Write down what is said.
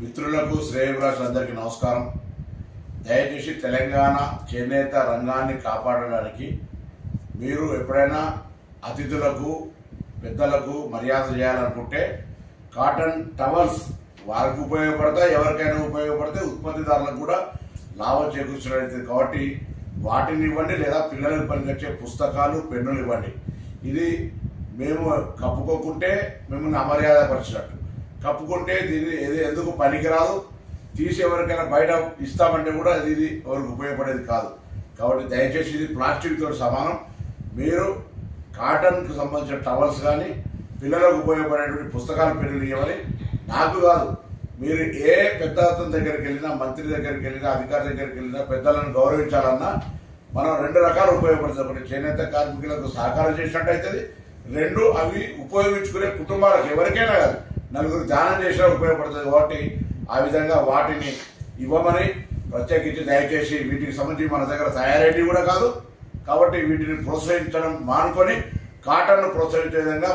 మిత్రులకు శ్రేయభిలాషులందరికీ నమస్కారం. దయచేసి తెలంగాణ చేనేత రంగాన్ని కాపాడడానికి మీరు ఎప్పుడైనా అతిథులకు పెద్దలకు మర్యాద చేయాలనుకుంటే కాటన్ టవల్స్ వారికి ఉపయోగపడతాయి, ఎవరికైనా ఉపయోగపడతాయి, ఉత్పత్తిదారులకు కూడా లాభం చేకూర్చడం. కాబట్టి వాటిని ఇవ్వండి, లేదా పిల్లలకు పనికొచ్చే పుస్తకాలు పెన్నులు ఇవ్వండి. ఇది మేము కప్పుకోకుంటే మిమ్మల్ని అమర్యాద పరిచినట్టు, కప్పుకుంటే దీన్ని ఎందుకు పనికిరాదు, తీసి ఎవరికైనా బయట ఇస్తామంటే కూడా ఇది ఎవరికి ఉపయోగపడేది కాదు. కాబట్టి దయచేసి ఇది ప్లాస్టిక్ తోటి సమానం. మీరు కాటన్కి సంబంధించిన టవల్స్ కానీ పిల్లలకు ఉపయోగపడేటువంటి పుస్తకాలు పెన్నులు ఇవ్వాలి. నాకు కాదు, మీరు ఏ పెద్ద అతని దగ్గరికి వెళ్ళినా, మంత్రి దగ్గరికి వెళ్ళినా, అధికారి దగ్గరికి వెళ్ళినా, పెద్దలను గౌరవించాలన్నా మనం రెండు రకాలు ఉపయోగపడుతుంది. ఒకటి చేనేత కార్మికులకు సహకారం చేసినట్టు అవుతుంది, రెండు అవి ఉపయోగించుకునే కుటుంబాలకు ఎవరికైనా కాదు నలుగురు దానం చేసినా ఉపయోగపడుతుంది. కాబట్టి ఆ విధంగా వాటిని ఇవ్వమని ప్రత్యేకించి దయచేసి వీటికి సంబంధించి మన దగ్గర తయారైనవి కూడా కాదు. కాబట్టి వీటిని ప్రోత్సహించడం మానుకొని కాటన్ను ప్రోత్సహించే విధంగా